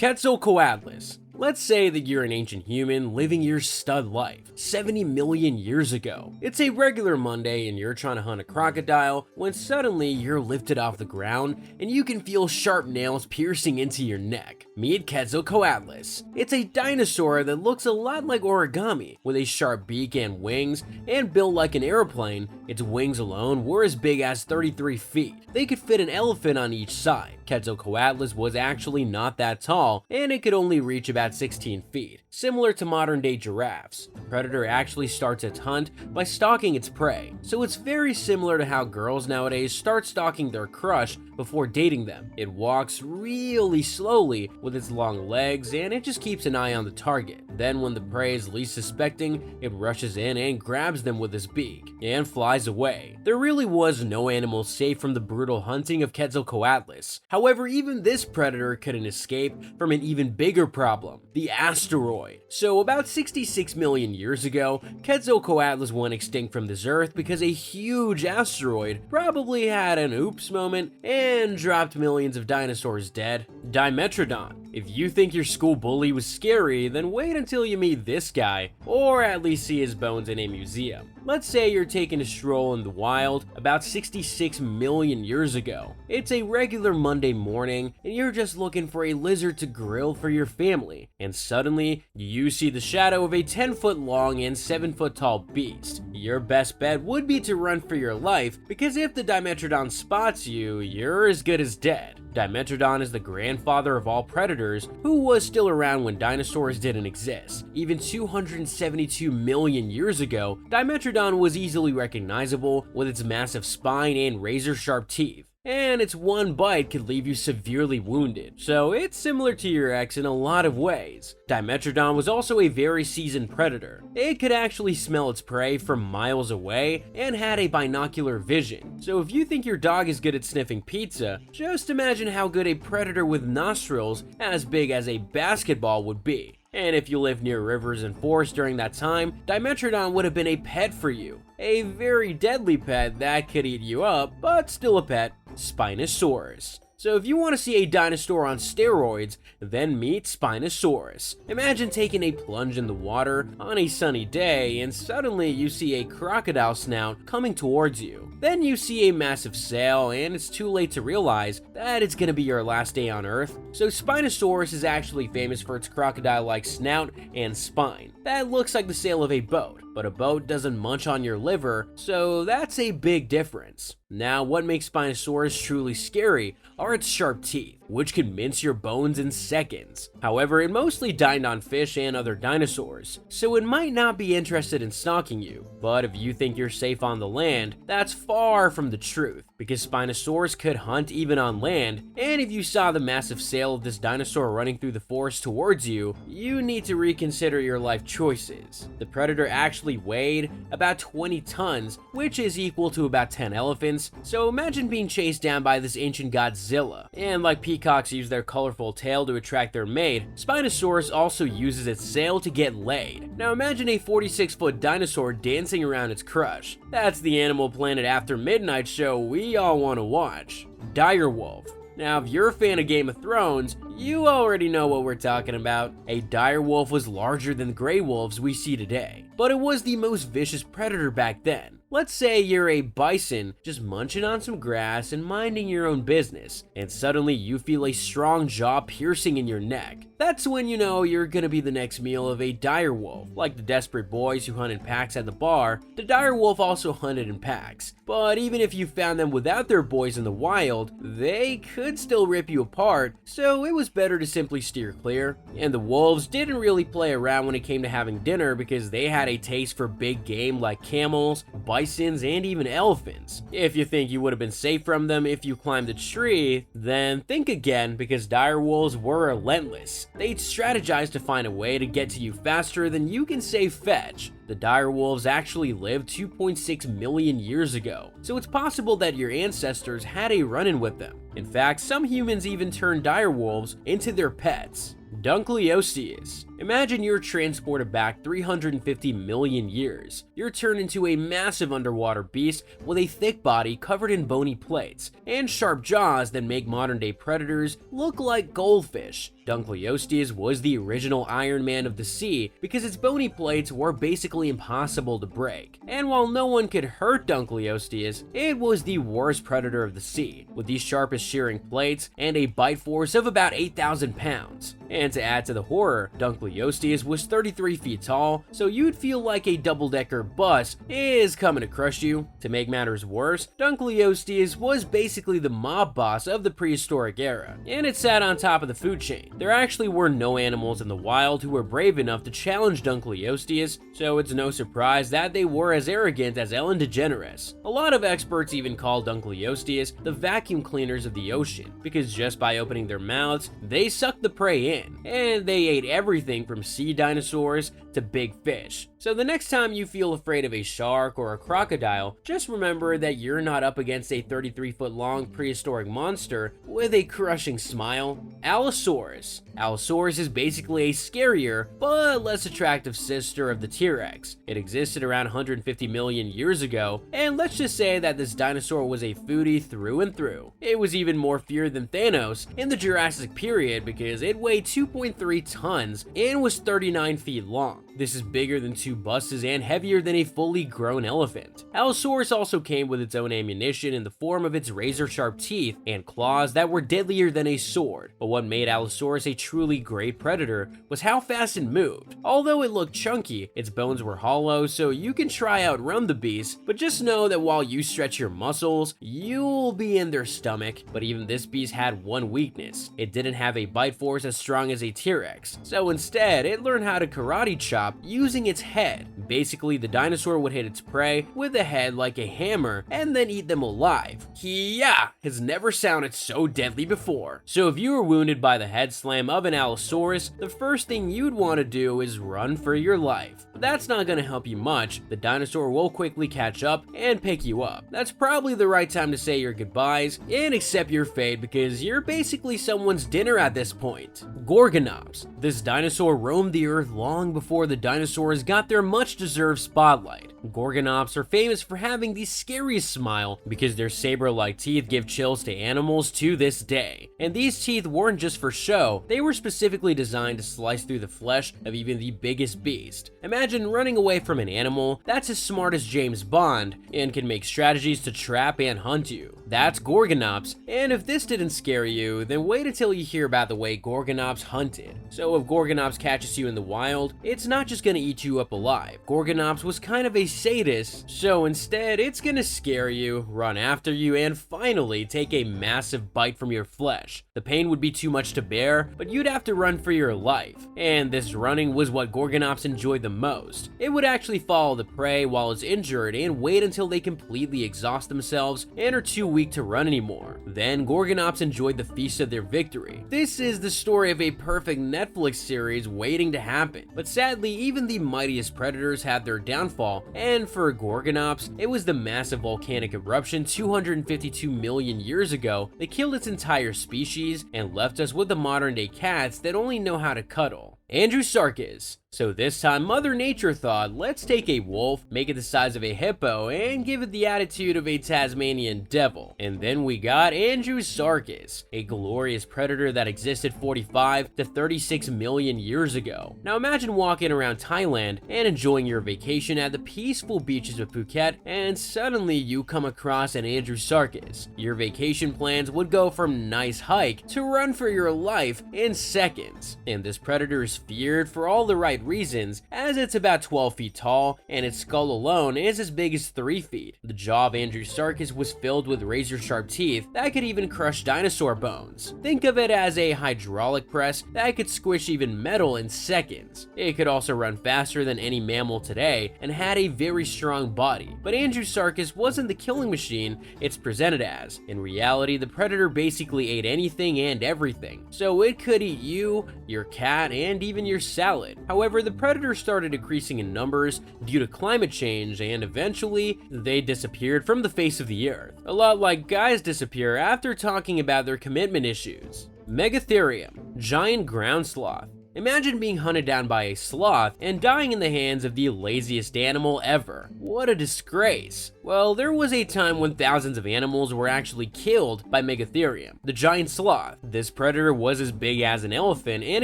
Quetzalcoatlus. Let's say that you're an ancient human living your stud life 70 million years ago. It's a regular Monday and you're trying to hunt a crocodile when suddenly you're lifted off the ground and you can feel sharp nails piercing into your neck. Meet Quetzalcoatlus. It's a dinosaur that looks a lot like origami with a sharp beak and wings, and built like an airplane. Its wings alone were as big as 33 feet. They could fit an elephant on each side. Quetzalcoatlus was actually not that tall, and it could only reach about 16 feet, similar to modern day giraffes. The predator actually starts its hunt by stalking its prey, so it's very similar to how girls nowadays start stalking their crush before dating them. It walks really slowly with its long legs, and it just keeps an eye on the target. Then when the prey is least suspecting, it rushes in and grabs them with its beak, and flies away. There really was no animal safe from the brutal hunting of Quetzalcoatlus. However, even this predator couldn't escape from an even bigger problem, the asteroid. So about 66 million years ago, Quetzalcoatlus went extinct from this earth because a huge asteroid probably had an oops moment and dropped millions of dinosaurs dead. Dimetrodon. If you think your school bully was scary, then wait until you meet this guy, or at least see his bones in a museum. Let's say you're taking a stroll in the wild about 66 million years ago. It's a regular Monday morning, and you're just looking for a lizard to grill for your family, and suddenly, you see the shadow of a 10-foot long and 7-foot tall beast. Your best bet would be to run for your life, because if the Dimetrodon spots you, you're as good as dead. Dimetrodon is the grandfather of all predators, who was still around when dinosaurs didn't exist. Even 272 million years ago, Dimetrodon was easily recognizable with its massive spine and razor-sharp teeth, and its one bite could leave you severely wounded, so it's similar to your ex in a lot of ways. Dimetrodon was also a very seasoned predator. It could actually smell its prey from miles away and had a binocular vision, so if you think your dog is good at sniffing pizza, just imagine how good a predator with nostrils as big as a basketball would be. And if you lived near rivers and forests during that time, Dimetrodon would have been a pet for you. A very deadly pet that could eat you up, but still a pet. Spinosaurus. So if you want to see a dinosaur on steroids, then meet Spinosaurus. Imagine taking a plunge in the water on a sunny day and suddenly you see a crocodile snout coming towards you. Then you see a massive sail and it's too late to realize that it's gonna be your last day on Earth. So Spinosaurus is actually famous for its crocodile-like snout and spine. That looks like the sail of a boat, but a boat doesn't munch on your liver, so that's a big difference. Now, what makes Spinosaurus truly scary are its sharp teeth, which can mince your bones in seconds. However, it mostly dined on fish and other dinosaurs, so it might not be interested in stalking you. But if you think you're safe on the land, that's far from the truth, because Spinosaurus could hunt even on land, and if you saw the massive sail of this dinosaur running through the forest towards you, you need to reconsider your life choices. The predator actually weighed about 20 tons, which is equal to about 10 elephants, so imagine being chased down by this ancient Godzilla. And like peacocks use their colorful tail to attract their mate, Spinosaurus also uses its sail to get laid. Now imagine a 46-foot dinosaur dancing around its crush. That's the Animal Planet After Midnight show we all want to watch. Direwolf. Now, if you're a fan of Game of Thrones, you already know what we're talking about. A direwolf was larger than the gray wolves we see today, but it was the most vicious predator back then. Let's say you're a bison just munching on some grass and minding your own business, and suddenly you feel a strong jaw piercing in your neck. That's when you know you're gonna be the next meal of a direwolf. Like the desperate boys who hunt in packs at the bar, the direwolf also hunted in packs. But even if you found them without their boys in the wild, they could still rip you apart, so it was better to simply steer clear. And the wolves didn't really play around when it came to having dinner because they had a taste for big game like camels, bisons, and even elephants. If you think you would have been safe from them if you climbed a tree, then think again, because direwolves were relentless. They'd strategize to find a way to get to you faster than you can say fetch. The direwolves actually lived 2.6 million years ago, so it's possible that your ancestors had a run-in with them. In fact, some humans even turned direwolves into their pets. Dunkleosteus. Imagine you're transported back 350 million years. You're turned into a massive underwater beast with a thick body covered in bony plates and sharp jaws that make modern-day predators look like goldfish. Dunkleosteus was the original Iron Man of the sea because its bony plates were basically impossible to break. And while no one could hurt Dunkleosteus, it was the worst predator of the sea, with the sharpest shearing plates and a bite force of about 8,000 pounds. And to add to the horror, Dunkleosteus was 33 feet tall, so you'd feel like a double-decker bus is coming to crush you. To make matters worse, Dunkleosteus was basically the mob boss of the prehistoric era, and it sat on top of the food chain. There actually were no animals in the wild who were brave enough to challenge Dunkleosteus, so it's no surprise that they were as arrogant as Ellen DeGeneres. A lot of experts even call Dunkleosteus the vacuum cleaners of the ocean, because just by opening their mouths, they sucked the prey in, and they ate everything from sea dinosaurs to big fish. So the next time you feel afraid of a shark or a crocodile, just remember that you're not up against a 33-foot long prehistoric monster with a crushing smile. Allosaurus. Allosaurus is basically a scarier but less attractive sister of the T-Rex. It existed around 150 million years ago, and let's just say that this dinosaur was a foodie through and through. It was even more feared than Thanos in the Jurassic period because it weighed 2.3 tons and was 39 feet long. This is bigger than two buses and heavier than a fully grown elephant. Allosaurus also came with its own ammunition in the form of its razor-sharp teeth and claws that were deadlier than a sword. But what made Allosaurus a truly great predator was how fast it moved. Although it looked chunky, its bones were hollow, so you can try outrun the beast, but just know that while you stretch your muscles, you'll be in their stomach. But even this beast had one weakness. It didn't have a bite force as strong as a T-Rex, so instead it learned how to karate chop using its head. Basically, the dinosaur would hit its prey with a head like a hammer and then eat them alive. Hiya! Has never sounded so deadly before. So if you were wounded by the head slam of an Allosaurus, the first thing you'd want to do is run for your life. But that's not going to help you much. The dinosaur will quickly catch up and pick you up. That's probably the right time to say your goodbyes and accept your fate because you're basically someone's dinner at this point. Gorgonops. This dinosaur roamed the earth long before the dinosaurs got their much-deserved spotlight. Gorgonops are famous for having the scariest smile because their saber-like teeth give chills to animals to this day. And these teeth weren't just for show, they were specifically designed to slice through the flesh of even the biggest beast. Imagine running away from an animal that's as smart as James Bond and can make strategies to trap and hunt you. That's Gorgonops, and if this didn't scare you, then wait until you hear about the way Gorgonops hunted. So if Gorgonops catches you in the wild, it's not just gonna eat you up alive. Gorgonops was kind of a sadist, so instead it's gonna scare you, run after you, and finally take a massive bite from your flesh. The pain would be too much to bear, but you'd have to run for your life. And this running was what Gorgonops enjoyed the most. It would actually follow the prey while it's injured and wait until they completely exhaust themselves and are too weak to run anymore. Then Gorgonops enjoyed the feast of their victory. This is the story of a perfect Netflix series waiting to happen. But sadly, even the mightiest predators had their downfall, and for Gorgonops, it was the massive volcanic eruption 252 million years ago that killed its entire species and left us with the modern day cats that only know how to cuddle. Andrewsarchus. So this time Mother Nature thought, let's take a wolf, make it the size of a hippo, and give it the attitude of a Tasmanian devil. And then we got Andrewsarchus, a glorious predator that existed 45 to 36 million years ago. Now imagine walking around Thailand and enjoying your vacation at the peaceful beaches of Phuket, and suddenly you come across an Andrewsarchus. Your vacation plans would go from nice hike to run for your life in seconds. And this predator is feared for all the right reasons, as it's about 12 feet tall and its skull alone is as big as 3 feet. The jaw of Andrewsarchus was filled with razor-sharp teeth that could even crush dinosaur bones. Think of it as a hydraulic press that could squish even metal in seconds. It could also run faster than any mammal today and had a very strong body. But Andrewsarchus wasn't the killing machine it's presented as. In reality, the predator basically ate anything and everything, so it could eat you, your cat, and even your salad. However, the predators started decreasing in numbers due to climate change, and eventually they disappeared from the face of the earth. A lot like guys disappear after talking about their commitment issues. Megatherium, giant ground sloth. Imagine being hunted down by a sloth and dying in the hands of the laziest animal ever. What a disgrace. Well, there was a time when thousands of animals were actually killed by Megatherium, the giant sloth. This predator was as big as an elephant and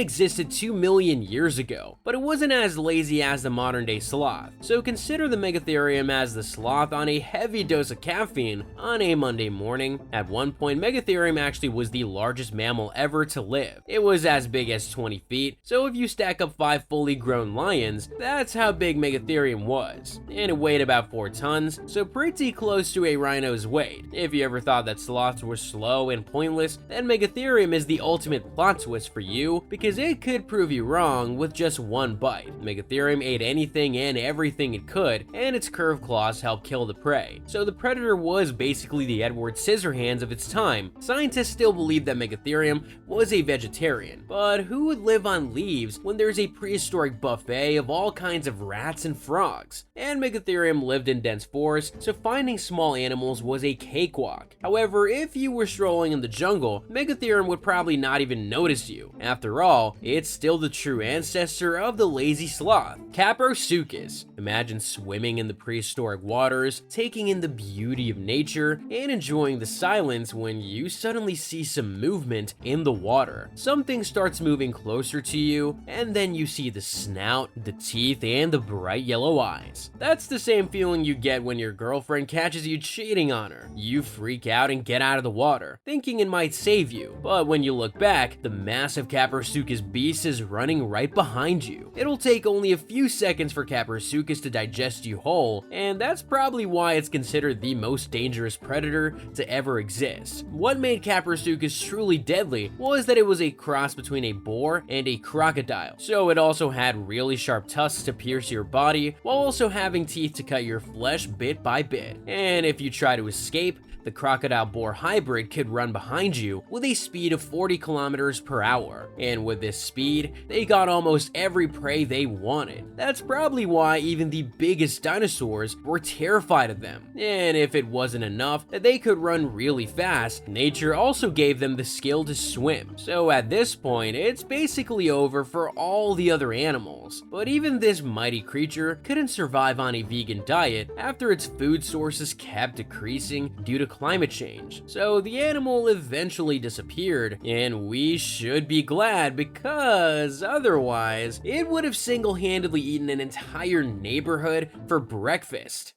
existed 2 million years ago, but it wasn't as lazy as the modern day sloth. So consider the Megatherium as the sloth on a heavy dose of caffeine on a Monday morning. At one point, Megatherium actually was the largest mammal ever to live. It was as big as 20 feet, so if you stack up 5 fully grown lions, that's how big Megatherium was. And it weighed about 4 tons, so pretty close to a rhino's weight. If you ever thought that sloths were slow and pointless, then Megatherium is the ultimate plot twist for you, because it could prove you wrong with just one bite. Megatherium ate anything and everything it could, and its curved claws helped kill the prey. So the predator was basically the Edward Scissorhands of its time. Scientists still believe that Megatherium was a vegetarian, but who would live on leaves when there's a prehistoric buffet of all kinds of rats and frogs? And Megatherium lived in dense forests, so finding small animals was a cakewalk. However, if you were strolling in the jungle, Megatherium would probably not even notice you. After all, it's still the true ancestor of the lazy sloth, Kaprosuchus. Imagine swimming in the prehistoric waters, taking in the beauty of nature, and enjoying the silence when you suddenly see some movement in the water. Something starts moving closer to you, and then you see the snout, the teeth, and the bright yellow eyes. That's the same feeling you get when your girlfriend catches you cheating on her. You freak out and get out of the water, thinking it might save you, but when you look back, the massive Kaprosuchus beast is running right behind you. It'll take only a few seconds for Kaprosuchus to digest you whole, and that's probably why it's considered the most dangerous predator to ever exist. What made Kaprosuchus truly deadly was that it was a cross between a boar and a crocodile, so it also had really sharp tusks to pierce your body, while also having teeth to cut your flesh bit by bit. And if you try to escape, the crocodile-boar hybrid could run behind you with a speed of 40 kilometers per hour. And with this speed, they got almost every prey they wanted. That's probably why even the biggest dinosaurs were terrified of them. And if it wasn't enough that they could run really fast, nature also gave them the skill to swim. So at this point, it's basically over for all the other animals. But even this mighty creature couldn't survive on a vegan diet after its food sources kept decreasing due to climate change. So the animal eventually disappeared, and we should be glad, because otherwise it would have single-handedly eaten an entire neighborhood for breakfast.